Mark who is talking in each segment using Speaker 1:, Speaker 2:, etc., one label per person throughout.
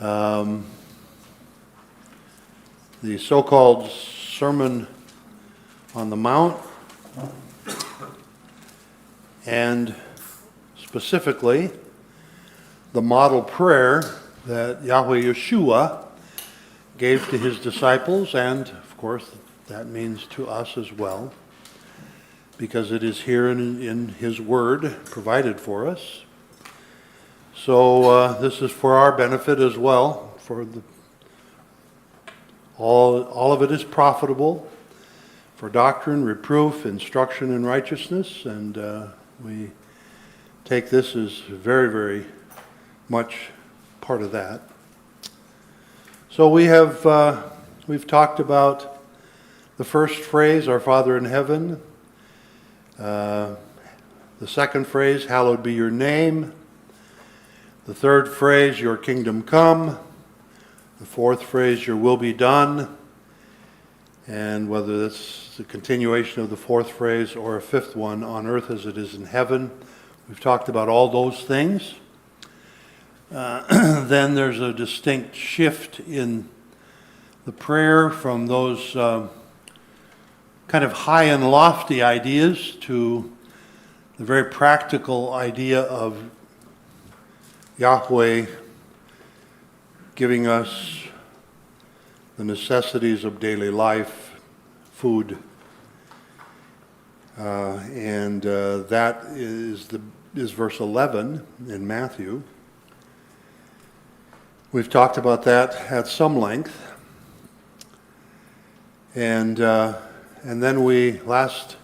Speaker 1: Um, the so-called Sermon on the Mount, and specifically the model prayer that Yahweh Yeshua gave to his disciples, and of course that means to us as well, because it is here in his word provided for us. So this is for our benefit as well. All of it is profitable for doctrine, reproof, instruction in righteousness, and we take this as very, very much part of that. So we've talked about the first phrase, our Father in heaven. The second phrase, hallowed be your name. The third phrase, your kingdom come. The fourth phrase, your will be done. And whether that's the continuation of the fourth phrase or a fifth one, on earth as it is in heaven. We've talked about all those things. Then there's a distinct shift in the prayer from those kind of high and lofty ideas to the very practical idea of Yahweh giving us the necessities of daily life, food, and that is verse 11 in Matthew. We've talked about that at some length, and then we last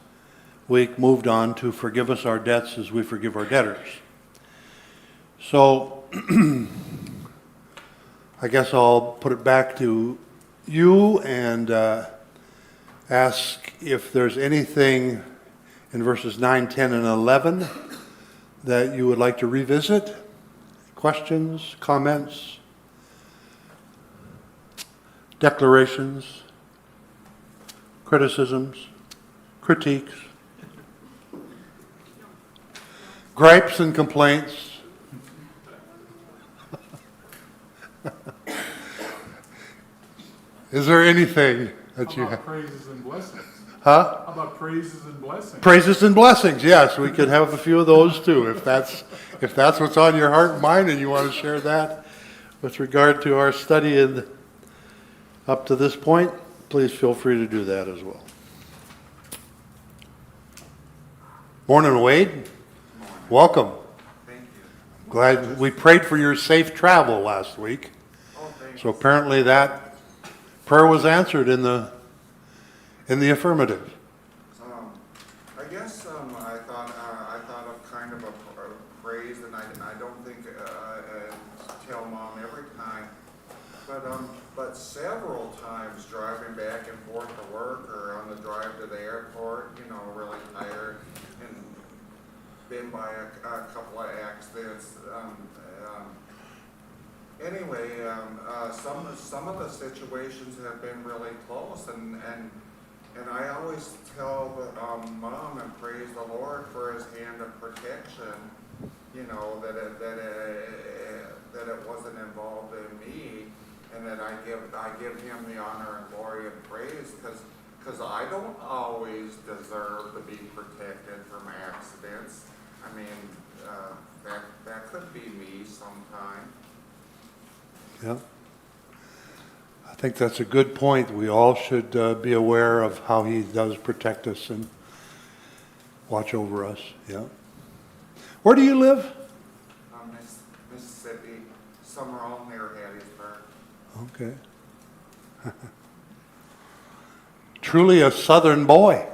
Speaker 1: week moved on to forgive us our debts as we forgive our debtors. So I guess I'll put it back to you and ask if there's anything in verses 9, 10, and 11 that you would like to revisit. Questions, comments, declarations, criticisms, critiques, gripes and complaints. Is there anything that you have?
Speaker 2: Praises and blessings.
Speaker 1: Huh?
Speaker 2: How about praises and blessings?
Speaker 1: Praises and blessings, yes. We could have a few of those too, if that's what's on your heart and mind and you want to share that with regard to our study up to this point. Please feel free to do that as well. Morning, Wade.
Speaker 3: Morning.
Speaker 1: Welcome.
Speaker 3: Thank you.
Speaker 1: Glad we prayed for your safe travel last week.
Speaker 3: Oh, thanks.
Speaker 1: So apparently that prayer was answered in the affirmative.
Speaker 3: I guess I thought of kind of a phrase, and I don't think tell Mom every time, but several times driving back and forth to work or on the drive to the airport, really tired and been by a couple of accidents. Anyway, some of the situations have been really close, and I always tell Mom and praise the Lord for His hand of protection. That it wasn't involved in me, and that I give Him the honor and glory and praise because I don't always deserve to be protected from accidents. I mean, that could be me sometime.
Speaker 1: Yeah. I think that's a good point. We all should be aware of how He does protect us and watch over us. Yeah. Where do you live?
Speaker 3: Mississippi, Summerall near Hattiesburg.
Speaker 1: Okay. Truly a southern boy.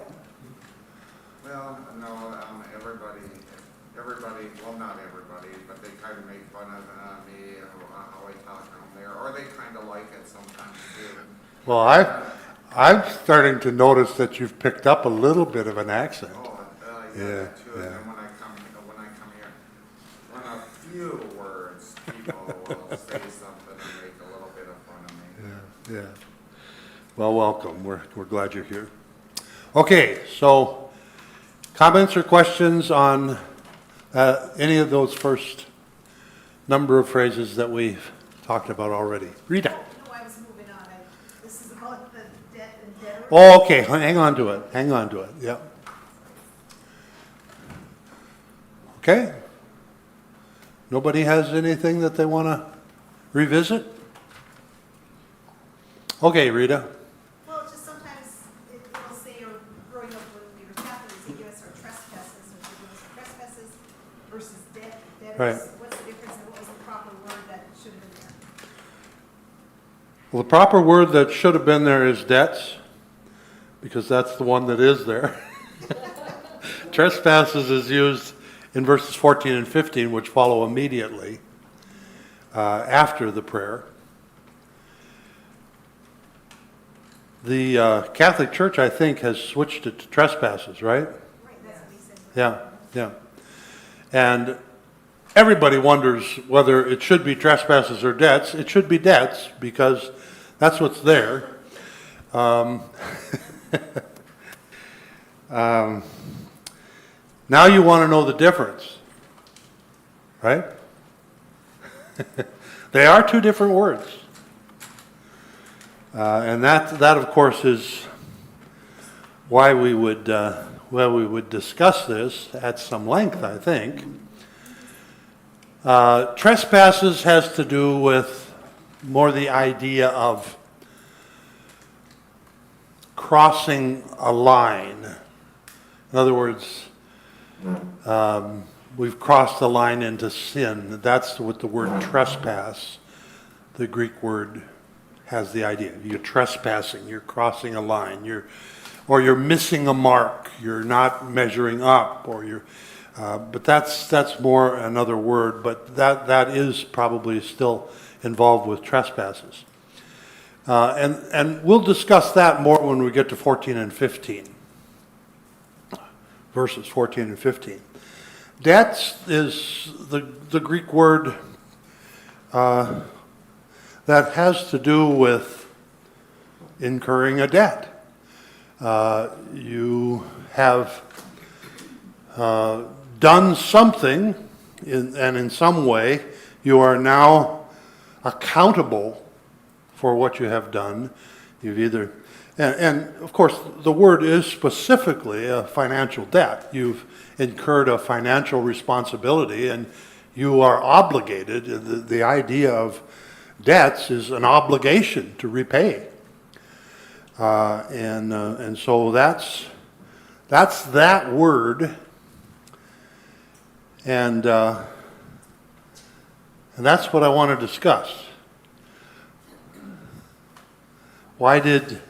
Speaker 3: Well, no, everybody, well, not everybody, but they kind of make fun of me and how I talk down there, or they kind of like it sometimes too.
Speaker 1: Well, I'm starting to notice that you've picked up a little bit of an accent.
Speaker 3: Oh,
Speaker 1: Yeah,
Speaker 3: that too.
Speaker 1: yeah.
Speaker 3: And then when I come here, when a few words, people will say something and make a little bit of fun of me.
Speaker 1: Yeah. Well, welcome. We're glad you're here. Okay, so comments or questions on any of those first number of phrases that we've talked about already. Rita?
Speaker 4: No, I was moving on. This is about the debt and debtor.
Speaker 1: Oh, okay, hang on to it, yep. Okay. Nobody has anything that they want to revisit? Okay, Rita.
Speaker 4: Well, just sometimes it'll say, or growing up when we were Catholic, they give us our trespasses, or they give us our trespasses versus debtors.
Speaker 1: Right.
Speaker 4: What's the difference, and what was the proper word that should have been there?
Speaker 1: Well, the proper word that should have been there is debts, because that's the one that is there. Trespasses is used in verses 14 and 15, which follow immediately after the prayer. The Catholic Church, I think, has switched it to trespasses, right?
Speaker 4: Right, that's what he said.
Speaker 1: Yeah. And everybody wonders whether it should be trespasses or debts. It should be debts, because that's what's there. Now you want to know the difference, right? They are two different words. And that, of course, is why we would discuss this at some length, I think. Trespasses has to do with more the idea of crossing a line. In other words, we've crossed the line into sin. That's what the word trespass, the Greek word, has the idea. You're trespassing, you're crossing a line, you're missing a mark, you're not measuring up, but that's more another word, but that is probably still involved with trespasses. And we'll discuss that more when we get to 14 and 15. Verses 14 and 15. Debts is the Greek word that has to do with incurring a debt. You have done something, and in some way you are now accountable for what you have done. You've either, and of course the word is specifically a financial debt. You've incurred a financial responsibility and you are obligated. The idea of debts is an obligation to repay. And so that's that word. And that's what I want to discuss. Why did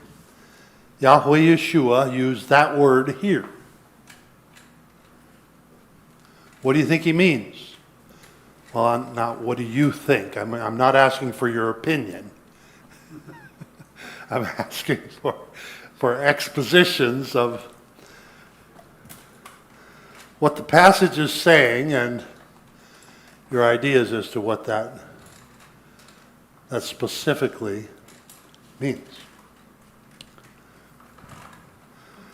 Speaker 1: Yahweh Yeshua use that word here? What do you think he means? Well, I'm not, what do you think? I'm not asking for your opinion. I'm asking for expositions of what the passage is saying and your ideas as to what that specifically means.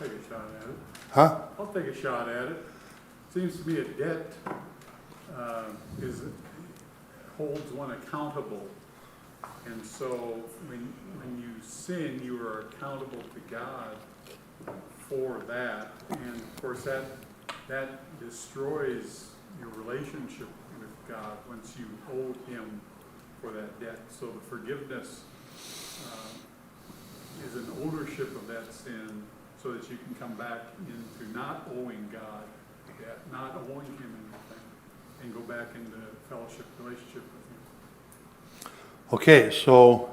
Speaker 2: I'll take a shot at it.
Speaker 1: Huh?
Speaker 2: I'll take a shot at it. Seems to me a debt holds one accountable. And so when you sin, you are accountable to God for that. And of course that destroys your relationship with God once you owe him for that debt. So the forgiveness is an ownership of that sin so that you can come back into not owing God debt, not owing him anything, and go back into fellowship, relationship with him.
Speaker 1: Okay, so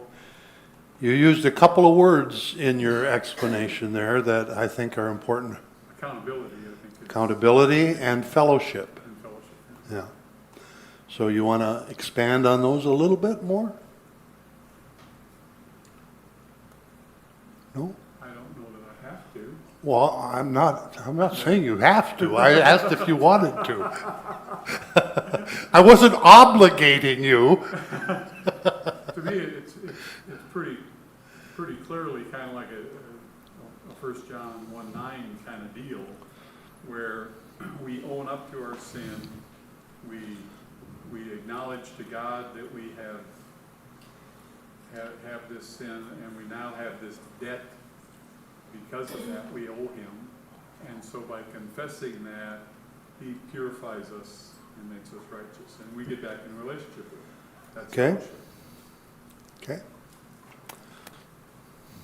Speaker 1: you used a couple of words in your explanation there that I think are important.
Speaker 2: Accountability, I think.
Speaker 1: Accountability and fellowship.
Speaker 2: And fellowship.
Speaker 1: Yeah. So you want to expand on those a little bit more? No?
Speaker 2: I don't know that I have to.
Speaker 1: Well, I'm not saying you have to. I asked if you wanted to. I wasn't obligating you.
Speaker 2: To me, it's pretty clearly kind of like a 1 John 1:9 kind of deal, where we own up to our sin, we acknowledge to God that we have have this sin, and we now have this debt because of that we owe him. And so by confessing that, he purifies us and makes us righteous, and we get back in relationship with him. That's
Speaker 1: Okay.
Speaker 2: fellowship.
Speaker 1: Okay?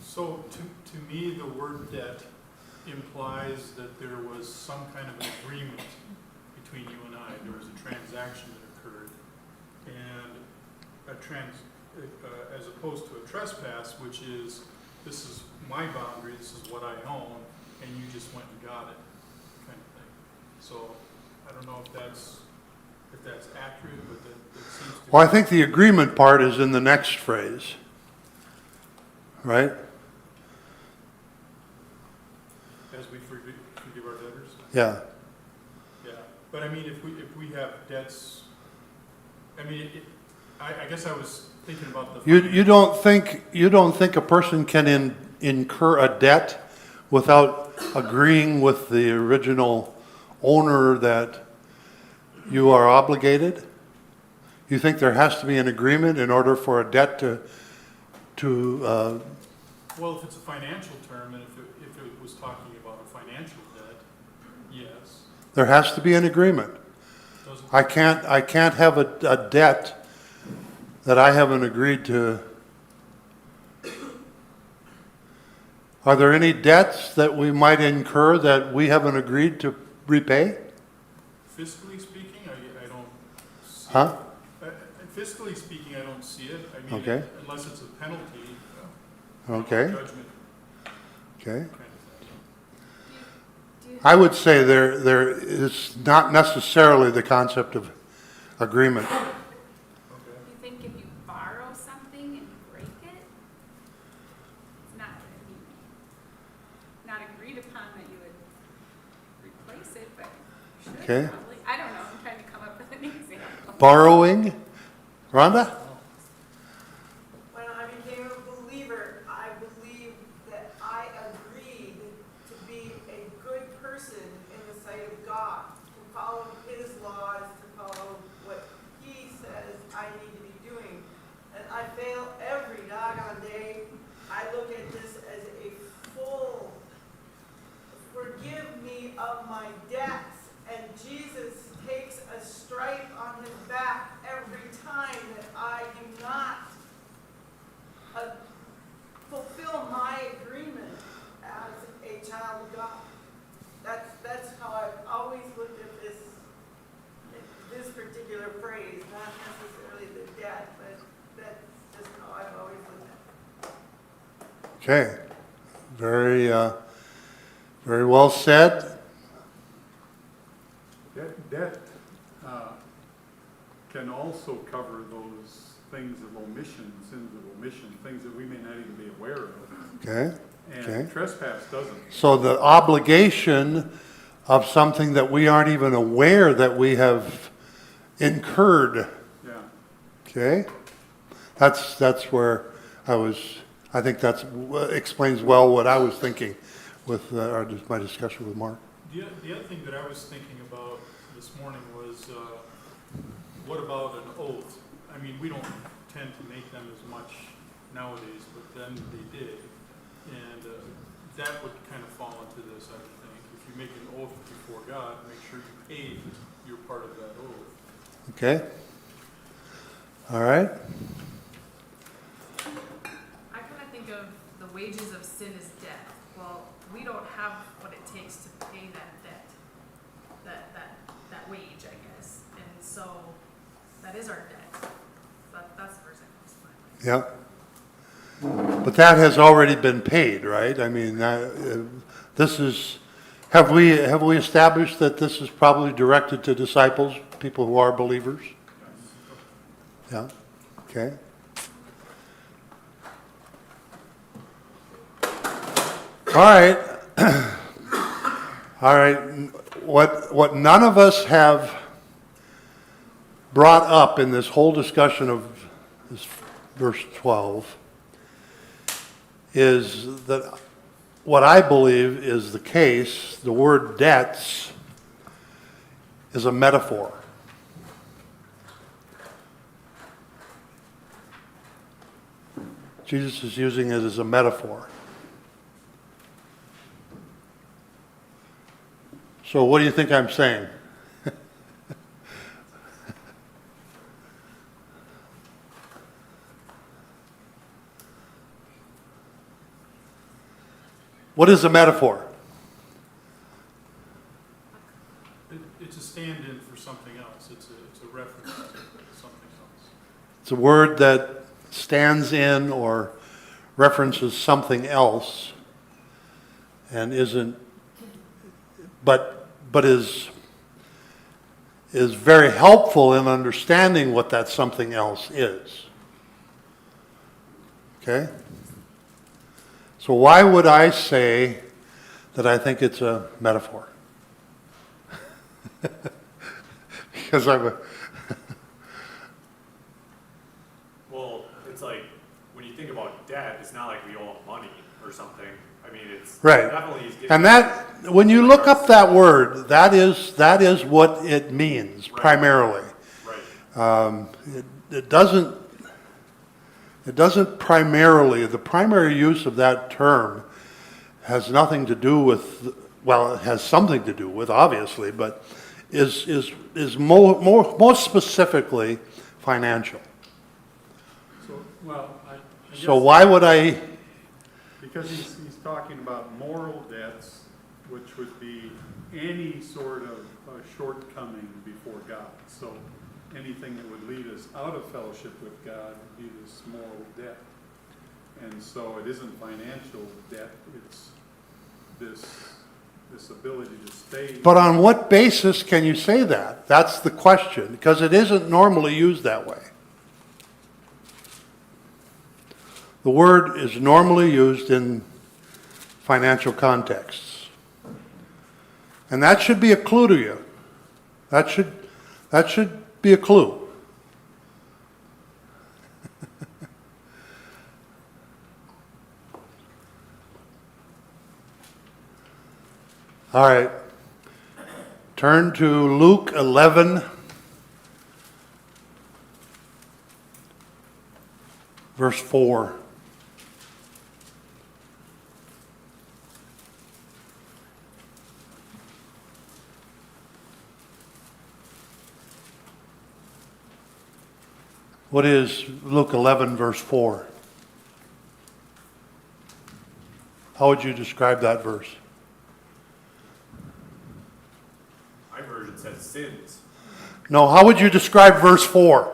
Speaker 5: So to me, the word debt implies that there was some kind of an agreement between you and I. There was a transaction that occurred, and as opposed to a trespass, which is, this is my boundary, this is what I own, and you just went and got it, kind of thing. So I don't know if that's accurate, but that seems to.
Speaker 1: Well, I think the agreement part is in the next phrase, right?
Speaker 5: As we forgive our debtors.
Speaker 1: Yeah.
Speaker 5: Yeah, but I mean, if we have debts, I mean, I guess I was thinking about the.
Speaker 1: You don't think a person can incur a debt without agreeing with the original owner that you are obligated? You think there has to be an agreement in order for a debt to
Speaker 5: Well, if it's a financial term, and if it was talking about a financial debt, yes.
Speaker 1: there has to be an agreement.
Speaker 5: Doesn't,
Speaker 1: I can't have a debt that I haven't agreed to. Are there any debts that we might incur that we haven't agreed to repay?
Speaker 5: fiscally speaking, I don't see
Speaker 1: Huh?
Speaker 5: it. Fiscally speaking, I don't see it. I mean,
Speaker 1: Okay.
Speaker 5: unless it's a penalty,
Speaker 1: Okay,
Speaker 5: judgment
Speaker 1: okay.
Speaker 5: kind of thing.
Speaker 4: Do you
Speaker 1: I would say there is not necessarily the concept of agreement.
Speaker 5: Okay.
Speaker 6: You think if you borrow something and you break it, it's not, not agreed upon that you would replace it, but you should
Speaker 1: Okay.
Speaker 6: probably. I don't know, I'm trying to come up with an example.
Speaker 1: Borrowing? Rhonda?
Speaker 7: When I became a believer, I believed that I agreed to be a good person in the sight of God, to follow His laws, to follow what He says I need to be doing. And I fail every doggone day. I look at this as a full, forgive me of my debts. And Jesus takes a stripe on His back every time that I do not fulfill my agreement as a child of God. That's how I've always looked at this particular phrase, not necessarily the debt, but that's just how I've always looked at it.
Speaker 1: Okay. Very well said.
Speaker 2: Debt can also cover those things of omission, sins of omission, things that we may not even be aware of.
Speaker 1: Okay.
Speaker 2: And
Speaker 1: Okay.
Speaker 2: trespass doesn't.
Speaker 1: So the obligation of something that we aren't even aware that we have incurred.
Speaker 2: Yeah.
Speaker 1: Okay? That's where I think that explains well what I was thinking with my discussion with Mark.
Speaker 5: The other thing that I was thinking about this morning was, what about an oath? I mean, we don't tend to make them as much nowadays, but then they did. And that would kind of fall into this, I would think. If you make an oath before God, make sure you pay your part of that oath.
Speaker 1: Okay? All right?
Speaker 6: I kind of think of the wages of sin as debt. Well, we don't have what it takes to pay that debt, that wage, I guess. And so that is our debt. That's the first thing that comes to mind.
Speaker 1: Yeah. But that has already been paid, right? I mean, this is, have we established that this is probably directed to disciples, people who are believers? Yeah, okay. All right. All right. What none of us have brought up in this whole discussion of this verse 12 is that what I believe is the case, the word debts is a metaphor. Jesus is using it as a metaphor. So what do you think I'm saying? What is a metaphor?
Speaker 5: It's a stand-in for something else. It's a reference to something else.
Speaker 1: It's a word that stands in or references something else and isn't, but is very helpful in understanding what that something else is. Okay? So why would I say that I think it's a metaphor? Because I'm a...
Speaker 8: Well, it's like, when you think about debt, it's not like we owe money or something. I mean, it's
Speaker 1: Right.
Speaker 8: definitely is getting.
Speaker 1: And that, when you look up that word, that is what it means
Speaker 8: Right.
Speaker 1: primarily.
Speaker 8: Right.
Speaker 1: It doesn't primarily, the primary use of that term has nothing to do with, well, it has something to do with, obviously, but is most specifically financial.
Speaker 2: So, well, I
Speaker 1: So
Speaker 2: guess,
Speaker 1: why would I,
Speaker 2: because he's talking about moral debts, which would be any sort of shortcoming before God. So anything that would lead us out of fellowship with God would be this moral debt. And so it isn't financial debt, it's this ability to stay.
Speaker 1: but on what basis can you say that? That's the question, because it isn't normally used that way. The word is normally used in financial contexts. And that should be a clue to you. That should be a clue. All right. Turn to Luke 11, verse 4. What is Luke 11, verse 4? How would you describe that verse?
Speaker 8: My version says sins.
Speaker 1: No, how would you describe verse 4?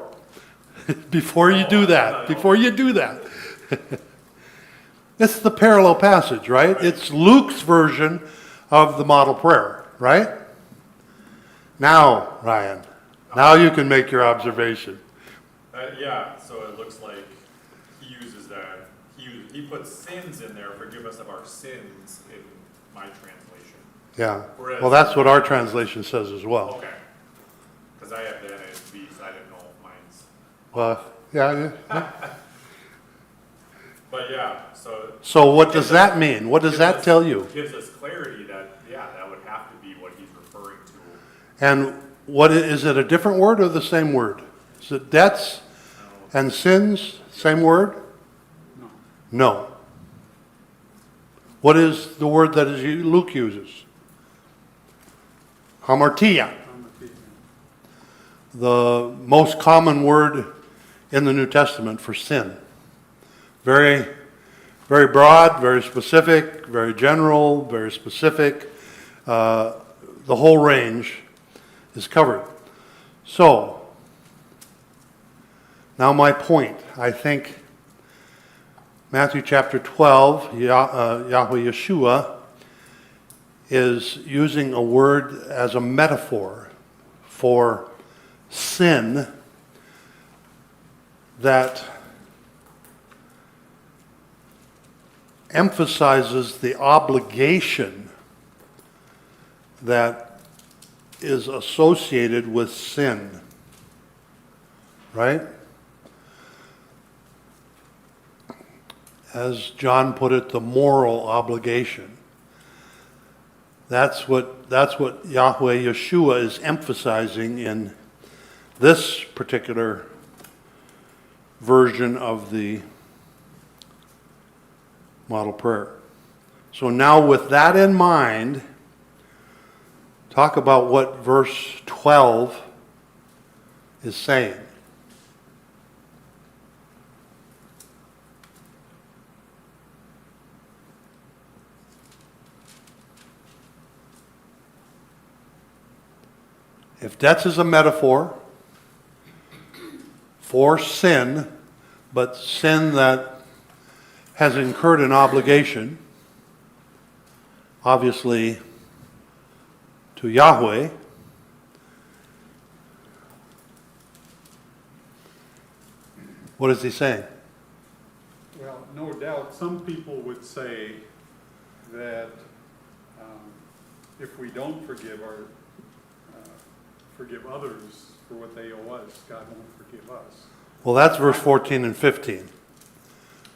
Speaker 1: Before you do that, before you do that. It's the parallel passage, right? It's Luke's version of the model prayer, right? Now, Ryan, now you can make your observation.
Speaker 8: Yeah, so it looks like he uses that. He puts sins in there, forgive us of our sins, in my translation.
Speaker 1: Yeah.
Speaker 8: Whereas-
Speaker 1: Well, that's what our translation says as well.
Speaker 8: Okay. Because I have the NASB, so I didn't know if mine's.
Speaker 1: Well, yeah.
Speaker 8: But yeah, so.
Speaker 1: So what does that mean? What does
Speaker 8: gives
Speaker 1: that
Speaker 8: us-
Speaker 1: tell you?
Speaker 8: Gives us clarity that, yeah, that would have to be what he's referring to.
Speaker 1: And what is it, a different word or the same word? Is it debts and sins, same word?
Speaker 2: No.
Speaker 1: No. What is the word that Luke uses? Hamartia, the most common word in the New Testament for sin. Very, very broad, very specific, very general, very specific. The whole range is covered. So, now my point. I think Matthew chapter 12, Yahweh Yeshua is using a word as a metaphor for sin that emphasizes the obligation that is associated with sin. Right? As John put it, the moral obligation. That's what Yahweh Yeshua is emphasizing in this particular version of the Model prayer. So now with that in mind, talk about what verse 12 is saying. If debts is a metaphor for sin, but sin that has incurred an obligation, obviously to Yahweh, what is he saying?
Speaker 2: Well, no doubt, some people would say that if we don't forgive forgive others for what they owe us, God won't forgive us.
Speaker 1: Well, that's verse 14 and 15.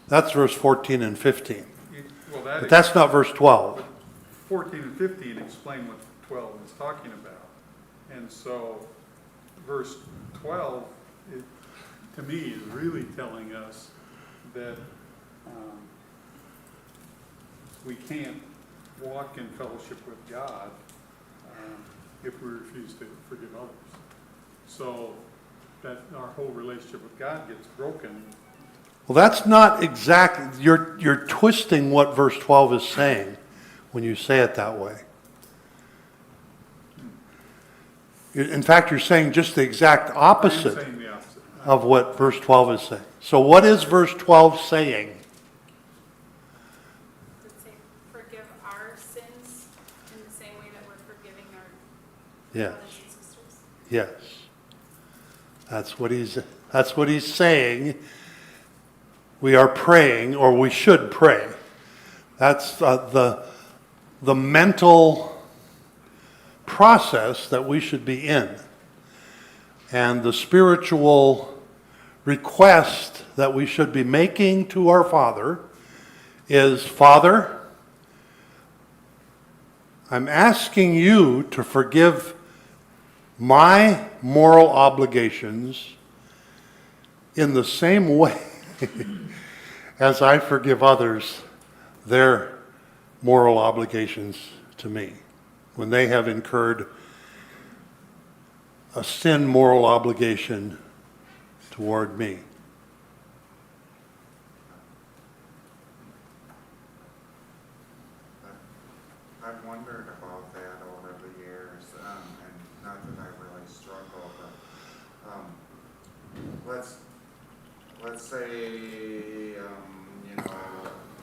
Speaker 1: That's verse 14 and 15.
Speaker 2: Well,
Speaker 1: But that's not verse 12.
Speaker 2: 14 and 15 explain what 12 is talking about. And so verse 12, to me, is really telling us that we can't walk in fellowship with God if we refuse to forgive others. So that our whole relationship with God gets broken.
Speaker 1: Well, that's not exactly, you're twisting what verse 12 is saying when you say it that way. In fact, you're saying just the exact
Speaker 2: I'm
Speaker 1: opposite
Speaker 2: saying the opposite.
Speaker 1: of what verse 12 is saying. So what is verse 12 saying?
Speaker 6: Does it say forgive our sins in the same way that we're forgiving our
Speaker 1: Yes,
Speaker 6: brothers and sisters?
Speaker 1: yes. That's what he's saying. We are praying, or we should pray. That's the mental process that we should be in. And the spiritual request that we should be making to our Father is, Father, I'm asking you to forgive my moral obligations in the same way as I forgive others their moral obligations to me when they have incurred a sin moral obligation toward me.
Speaker 3: I've wondered about that over the years, and not that I really struggle, but, let's say,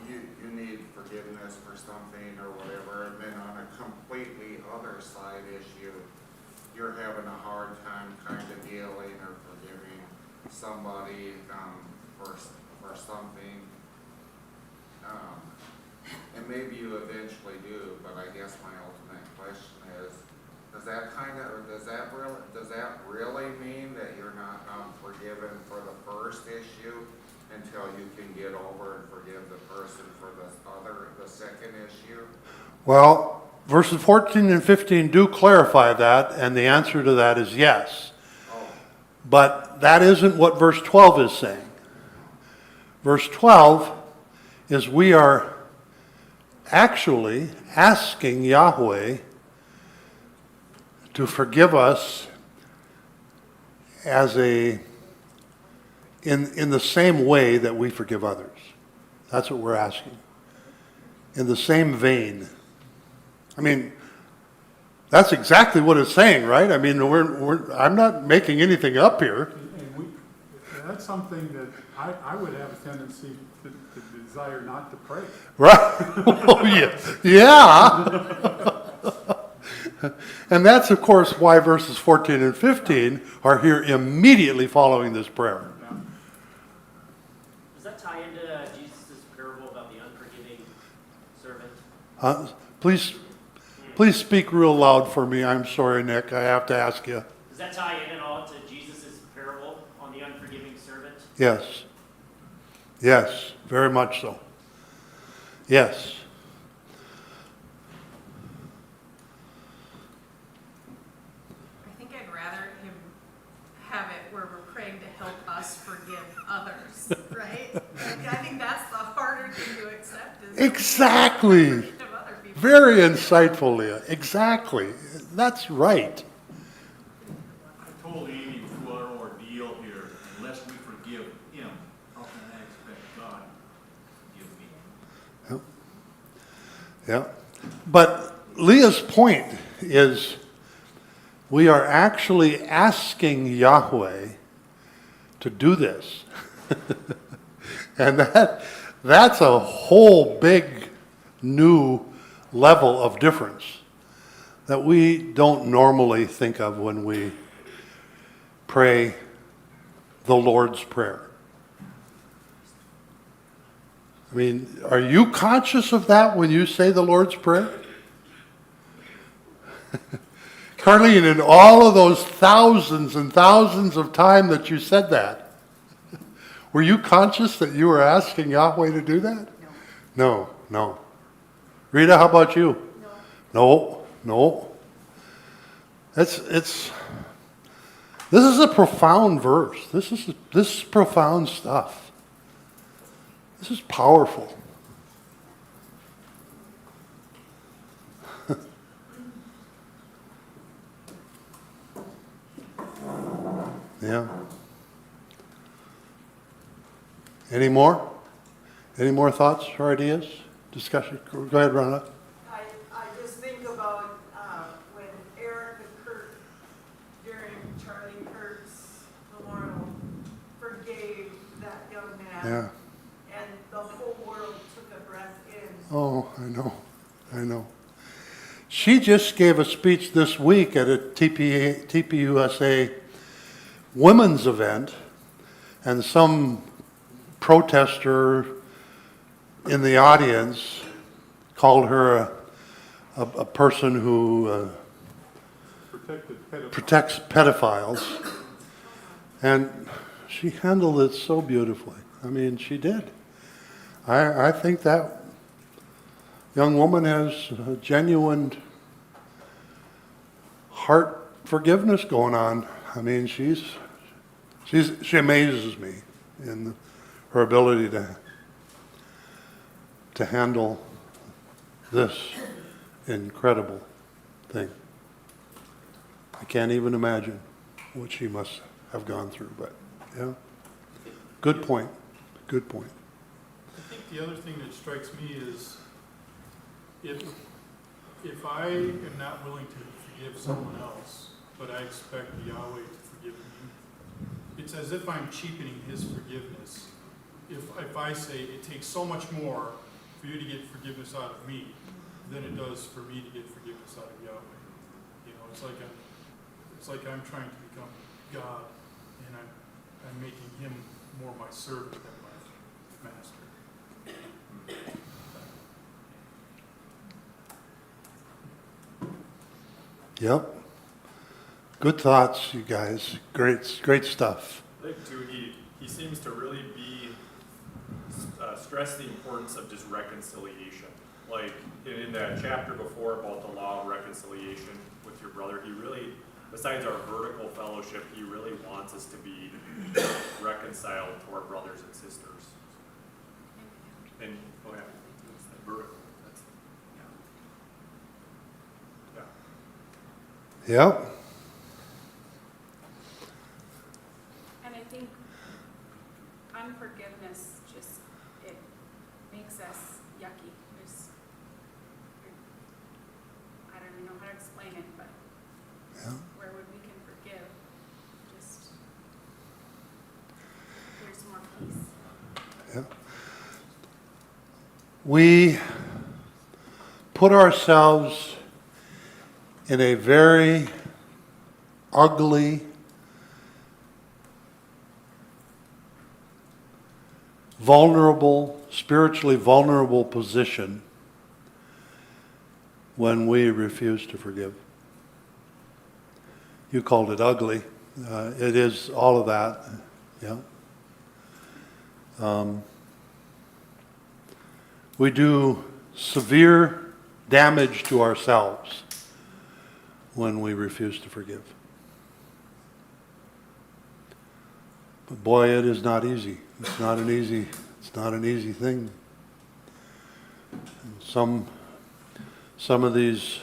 Speaker 3: you need forgiveness for something or whatever, and then on a completely other side issue, you're having a hard time kind of dealing or forgiving somebody, for something. And maybe you eventually do, but I guess my ultimate question is, does that really mean that you're not forgiven for the first issue until you can get over and forgive the person for the second issue?
Speaker 1: Well, verses 14 and 15 do clarify that, and the answer to that is yes.
Speaker 3: Oh,
Speaker 1: But that isn't what verse 12 is saying. Verse 12 is we are actually asking Yahweh to forgive us as in the same way that we forgive others. That's what we're asking. In the same vein. I mean, that's exactly what it's saying, right? I mean, I'm not making anything up here.
Speaker 2: And that's something that I would have a tendency to desire not to pray.
Speaker 1: Right? Oh, yeah. Yeah. And that's, of course, why verses 14 and 15 are here immediately following this prayer.
Speaker 9: Does that tie into Jesus' parable about the unforgiving servant?
Speaker 1: Please speak real loud for me. I'm sorry, Nick. I have to ask you.
Speaker 9: Does that tie in at all to Jesus' parable on the unforgiving servant?
Speaker 1: Yes. Yes, very much so. Yes.
Speaker 6: I think I'd rather him have it where we're praying to help us forgive others, right? I think that's the harder thing to accept
Speaker 1: Exactly.
Speaker 6: Of other people.
Speaker 1: Very insightful, Leah. Exactly. That's right.
Speaker 10: I told Amy through our ordeal here, unless we forgive him, how can I expect God to forgive me?
Speaker 1: Yeah. But Leah's point is we are actually asking Yahweh to do this. And that's a whole big new level of difference that we don't normally think of when we pray the Lord's Prayer. I mean, are you conscious of that when you say the Lord's Prayer? Carlene, in all of those thousands and thousands of times that you said that, were you conscious that you were asking Yahweh to do that? No. No. Rita, how about you? No. No. This is a profound verse. This is profound stuff. This is powerful. Yeah. Any more? Any more thoughts or ideas? Discussion? Go ahead, Rhonda.
Speaker 7: I just think about, when Eric and Kurt, during Charlie Kirk's memorial, forgave that young man.
Speaker 1: Yeah.
Speaker 7: And the whole world took a breath in.
Speaker 1: Oh, I know. She just gave a speech this week at a TPUSA women's event, and some protester in the audience called her a person who protects pedophiles, and she handled it so beautifully. I mean, she did. I think that young woman has a genuine heart forgiveness going on. I mean, she amazes me in her ability to handle this incredible thing. I can't even imagine what she must have gone through, but yeah. Good point. Good point.
Speaker 5: I think the other thing that strikes me is if I am not willing to forgive someone else, but I expect Yahweh to forgive me, it's as if I'm cheapening his forgiveness. If I say it takes so much more for you to get forgiveness out of me than it does for me to get forgiveness out of Yahweh. You know, it's like I'm trying to become God, and I'm making him more my servant than my master.
Speaker 1: Yep. Good thoughts, you guys. Great stuff.
Speaker 8: I think too, he seems to really be stress the importance of just reconciliation. Like in that chapter before about the law of reconciliation with your brother, he really, besides our vertical fellowship, he really wants us to be reconciled to our brothers and sisters. And go ahead, it's the vertical. That's, yeah.
Speaker 1: Yep.
Speaker 11: And I think unforgiveness just, it makes us yucky. I don't even know how to explain it, but
Speaker 1: Yeah.
Speaker 11: where would we can forgive? Just, there's more peace.
Speaker 1: Yeah. We put ourselves in a very ugly, vulnerable, spiritually vulnerable position when we refuse to forgive. You called it ugly. It is all of that. Yeah. We do severe damage to ourselves when we refuse to forgive. But boy, it is not easy. It's not an easy thing. Some of these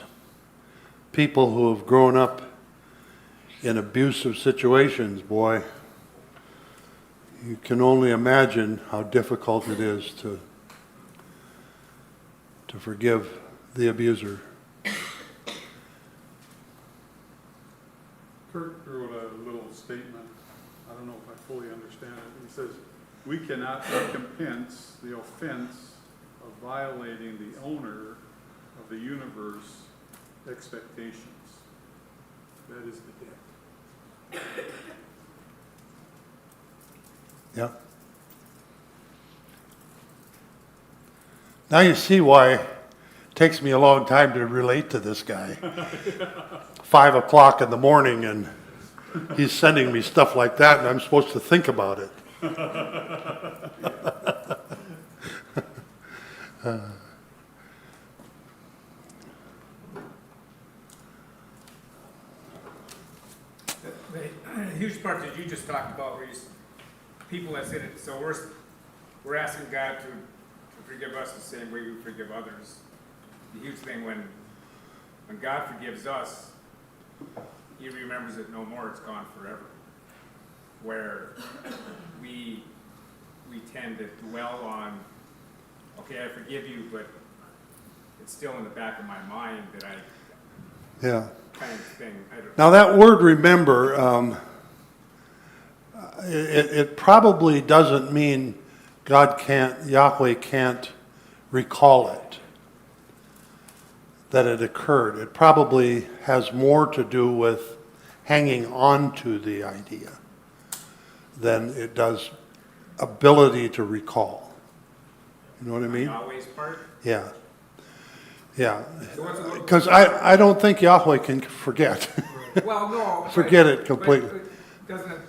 Speaker 1: people who have grown up in abusive situations, boy, you can only imagine how difficult it is to forgive the abuser.
Speaker 2: Kurt wrote a little statement, I don't know if I fully understand it. He says, "We cannot recompense the offense of violating the owner of the universe expectations. That is the debt."
Speaker 1: Yeah. Now you see why it takes me a long time to relate to this guy. 5 o'clock in the morning and he's sending me stuff like that and I'm supposed to think about it.
Speaker 12: The huge part that you just talked about where people that's in it, so we're asking God to forgive us the same way we forgive others. The huge thing when God forgives us, he remembers it no more, it's gone forever. Where we tend to dwell on, okay, I forgive you, but it's still in the back of my mind that
Speaker 1: Yeah.
Speaker 12: kind of thing. I don't
Speaker 1: Now that word remember, it probably doesn't mean Yahweh can't recall it, that it occurred. It probably has more to do with hanging on to the idea than it does ability to recall. You know what I mean?
Speaker 12: Yahweh's part.
Speaker 1: Yeah. Yeah.
Speaker 12: So what's it-
Speaker 1: Because I don't think Yahweh can forget.
Speaker 12: Well, no.
Speaker 1: Forget it completely.
Speaker 12: But doesn't it,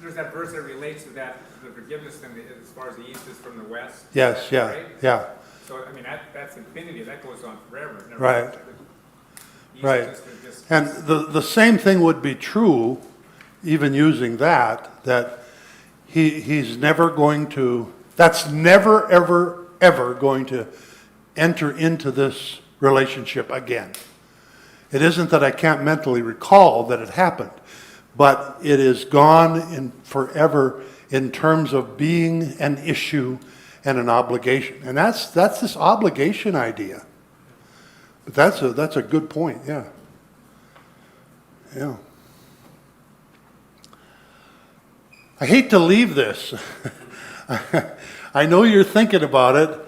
Speaker 12: there's that verse that relates to that, the forgiveness thing, as far as the east is from the west?
Speaker 1: Yes, yeah,
Speaker 12: Right?
Speaker 1: yeah.
Speaker 12: So, I mean, that's infinity, that goes on forever. It never-
Speaker 1: Right.
Speaker 12: the east
Speaker 1: Right.
Speaker 12: is just-
Speaker 1: And the same thing would be true, even using that he's never going to, that's never, ever, ever going to enter into this relationship again. It isn't that I can't mentally recall that it happened, but it is gone in forever in terms of being an issue and an obligation. And that's this obligation idea. But that's a good point, yeah. Yeah. I hate to leave this. I know you're thinking about it,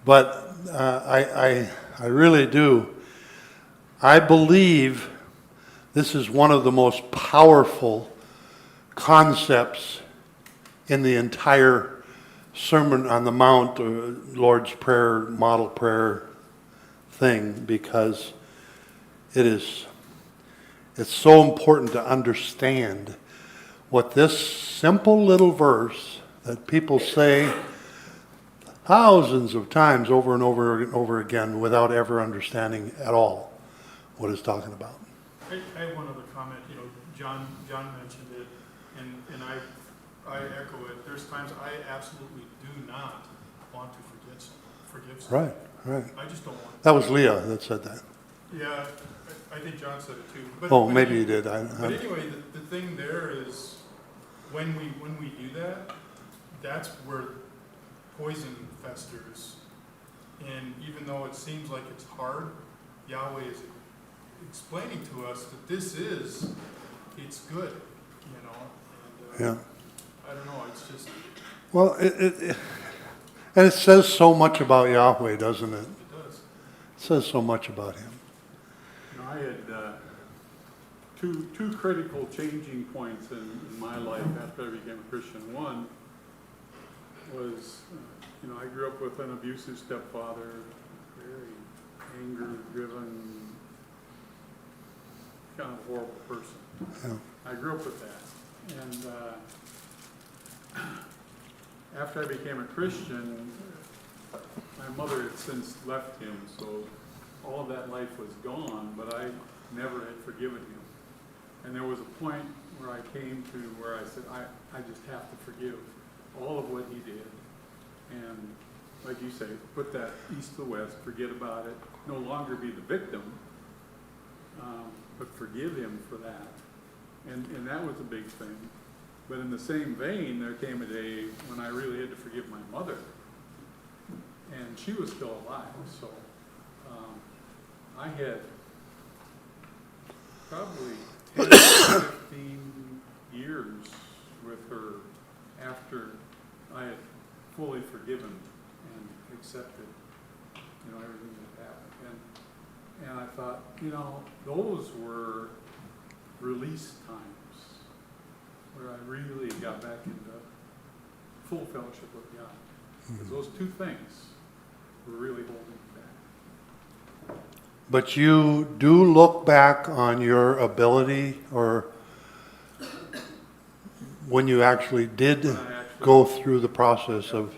Speaker 1: but I really do. I believe this is one of the most powerful concepts in the entire Sermon on the Mount, or Lord's Prayer, model prayer thing, because it's so important to understand what this simple little verse that people say thousands of times over and over and over again without ever understanding at all what it's talking about.
Speaker 5: I have one other comment. You know, John mentioned it, and I echo it. There's times I absolutely do not want to forgive someone.
Speaker 1: Right.
Speaker 5: I just don't want.
Speaker 1: That was Leah that said that.
Speaker 5: Yeah, I think John said it too.
Speaker 1: Oh, maybe you did.
Speaker 5: But anyway, the thing there is, when we do that, that's where poison festers. And even though it seems like it's hard, Yahweh is explaining to us that it's good, you know. And,
Speaker 1: Yeah.
Speaker 5: I don't know, it's just,
Speaker 1: Well, and it says so much about Yahweh, doesn't it?
Speaker 5: it does.
Speaker 1: It says so much about him.
Speaker 2: You know, I had two critical changing points in my life after I became a Christian. One was, I grew up with an abusive stepfather, very anger-driven, kind of horrible person.
Speaker 1: Yeah.
Speaker 2: I grew up with that. And after I became a Christian, my mother had since left him, so all of that life was gone, but I never had forgiven him. And there was a point where I came to where I said, I just have to forgive all of what he did. And like you say, put that east to west, forget about it, no longer be the victim, but forgive him for that. And that was a big thing. But in the same vein, there came a day when I really had to forgive my mother. And she was still alive, so I had probably 10, 15 years with her after I had fully forgiven and accepted, everything that happened. And I thought, those were release times where I really got back into full fellowship with God. Because those two things were really holding me back.
Speaker 1: But you do look back on your ability, or when you actually did go through the process of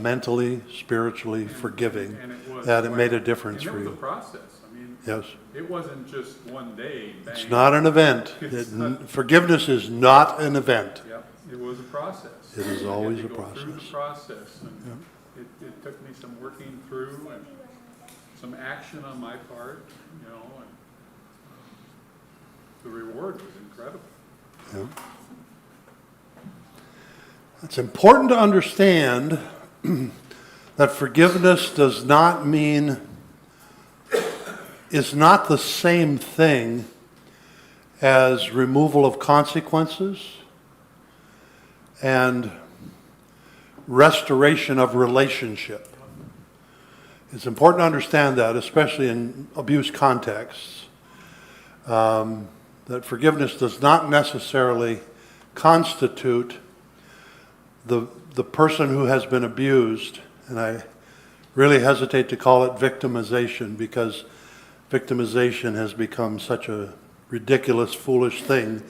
Speaker 1: mentally, spiritually forgiving,
Speaker 2: And it was
Speaker 1: that it
Speaker 2: quite-
Speaker 1: made a difference
Speaker 2: and
Speaker 1: for
Speaker 2: it was
Speaker 1: you.
Speaker 2: a process. I mean,
Speaker 1: Yes.
Speaker 2: it wasn't just one day, bang.
Speaker 1: It's not an event. Forgiveness is not an event.
Speaker 2: Yep, it was a process.
Speaker 1: It is
Speaker 2: I had
Speaker 1: always
Speaker 2: to
Speaker 1: a
Speaker 2: go through the
Speaker 1: process.
Speaker 2: process, and it took me some working through and some action on my part, and the reward was incredible.
Speaker 1: Yeah. It's important to understand that forgiveness does not mean, is not the same thing as removal of consequences and restoration of relationship. It's important to understand that, especially in abuse contexts, that forgiveness does not necessarily constitute the person who has been abused, and I really hesitate to call it victimization, because victimization has become such a ridiculous, foolish thing.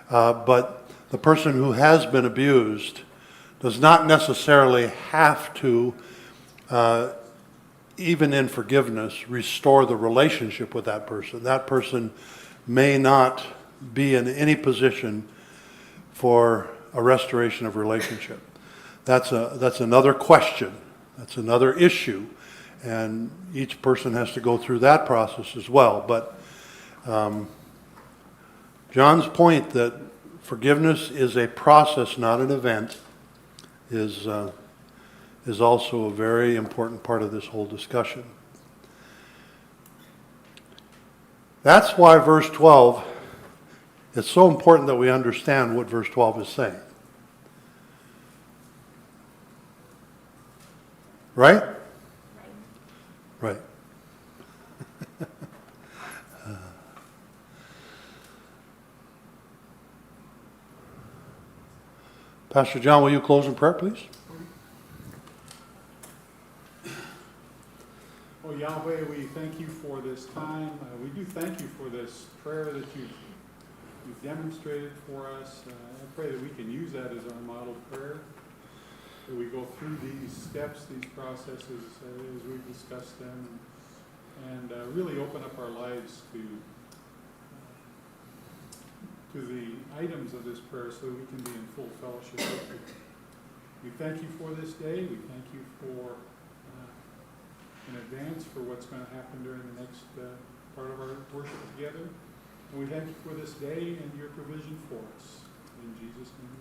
Speaker 1: But the person who has been abused does not necessarily have to, even in forgiveness, restore the relationship with that person. That person may not be in any position for a restoration of relationship. That's another question. That's another issue. And each person has to go through that process as well. But John's point that forgiveness is a process, not an event, is also a very important part of this whole discussion. That's why verse 12, it's so important that we understand what verse 12 is saying. Right? Right. Pastor John, will you close in prayer, please?
Speaker 2: Oh, Yahweh, we thank you for this time. We do thank you for this prayer that you've demonstrated for us. I pray that we can use that as our model prayer, that we go through these steps, these processes as we've discussed them, and really open up our lives to the items of this prayer so that we can be in full fellowship with you. We thank you for this day. We thank you for in advance for what's going to happen during the next part of our worship together. And we thank you for this day and your provision for us. In Jesus' name.